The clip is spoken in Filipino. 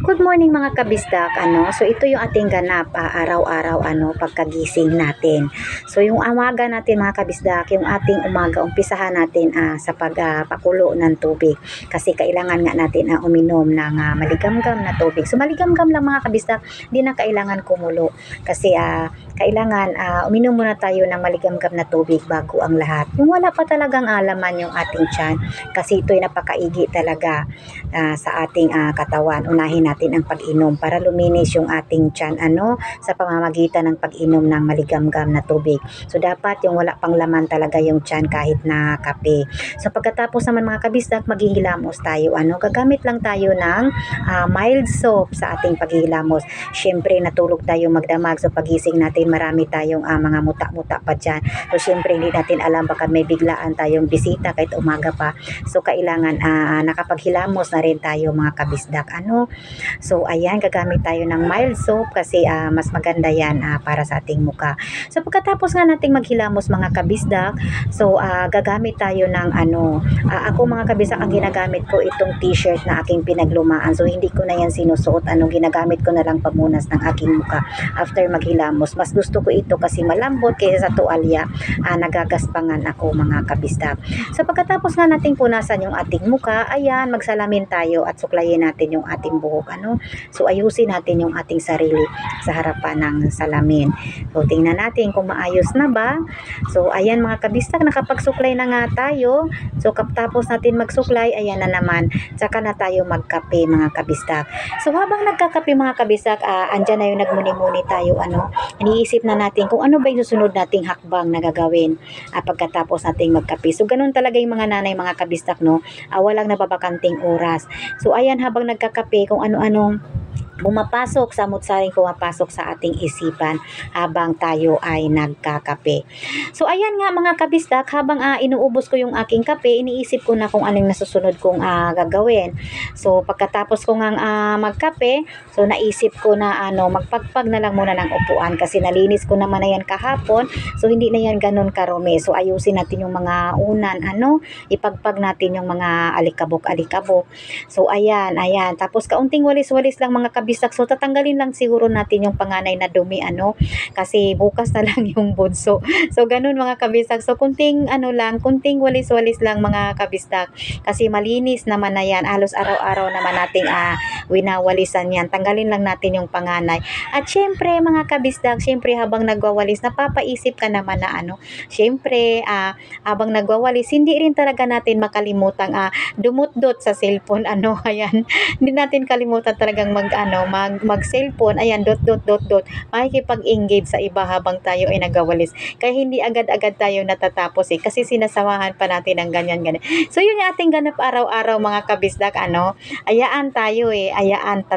Good morning mga kabisdak, so ito yung ating ganap araw-araw pagkagising natin. So yung umaga natin mga kabisdak, yung ating umaga umpisahan natin sa pagpakulo ng tubig kasi kailangan nga natin uminom ng maligamgam na tubig. So maligamgam lang mga kabisdak, hindi na kailangan kumulo kasi kailangan uminom muna tayo ng maligamgam na tubig bago ang lahat. Yung wala pa talagang laman yung ating tiyan kasi ito'y napakaigi talaga sa ating katawan. Unahin natin ang pag-inom para luminis yung ating tiyan sa pamamagitan ng pag-inom ng maligamgam na tubig. So dapat yung wala pang laman talaga yung tiyan kahit na kape. So pagkatapos naman mga kabisdak, maghihilamos tayo. Gagamit lang tayo ng mild soap sa ating paghihilamos. Syempre natulog tayo magdamag, so pagising natin marami tayong mga muta-muta pa dyan. So syempre hindi natin alam, baka may biglaan tayong bisita kahit umaga pa. So kailangan nakapaghilamos na rin tayo mga kabisdak. So ayan, gagamit tayo ng mild soap kasi mas maganda yan para sa ating muka. So pagkatapos nga nating maghilamos mga kabisdak, so gagamit tayo ng ako mga kabisdak, ang ginagamit ko itong t-shirt na aking pinaglumaan. So hindi ko na yan sinusuot, ginagamit ko na lang pamunas ng aking muka after maghilamos. Mas gusto ko ito kasi malambot kaysa sa tuwalya, nagagaspangan ako mga kabisdak. So pagkatapos nga nating punasan yung ating muka, ayan, magsalamin tayo at suklayin natin yung ating buhok. So ayusin natin yung ating sarili sa harapan ng salamin. So tingnan natin kung maayos na ba. So ayan mga kabisdak, nakapagsuklay na nga tayo. So kaptapos natin magsuklay, ayan na naman, saka na tayo magkape mga kabisdak. So habang nagkakape mga kabisdak, andyan na yung nagmuni-muni tayo, iniisip na natin kung ano ba yung susunod nating hakbang na gagawin pagkatapos nating magkape. So ganun talaga yung mga nanay mga kabisdak, walang nababakanting oras. So ayan, habang nagkakape, kung ano-anong bumapasok, samot-saring pumapasok sa ating isipan habang tayo ay nagkakape. So ayan nga mga kabisdak, habang inuubos ko yung aking kape, iniisip ko na kung anong nasusunod kong gagawin. So pagkatapos ko nga magkape, so naisip ko na magpagpag na lang muna ng upuan kasi nalinis ko naman na yan kahapon. So hindi na yan ganun karumi. So ayusin natin yung mga unan, ipagpag natin yung mga alikabok-alikabok. So ayan. Tapos kaunting walis-walis lang mga kabisdak. So tatanggalin lang siguro natin yung panganay na dumi kasi bukas na lang yung bunso. So ganun mga kabisdak. So kunting kunting walis-walis lang mga kabisdak kasi malinis naman na yan. Halos araw-araw naman nating winawalisan yan. Tanggalin lang natin yung panganay. At syempre mga kabisdak, syempre habang nagwawalis, napapaisip ka naman na syempre habang nagwawalis, hindi rin talaga natin makalimutan dumutdot sa cellphone. Ayan, hindi natin kalimutan talagang mag-cellphone. Ayan, dot. Makikipag-engage sa iba habang tayo ay nagawalis. Kaya hindi agad-agad tayo natatapos kasi sinasamahan pa natin ng ganyan. So yun yung ating ganap araw-araw mga kabisdak. Ayaan tayo ayaan talaga.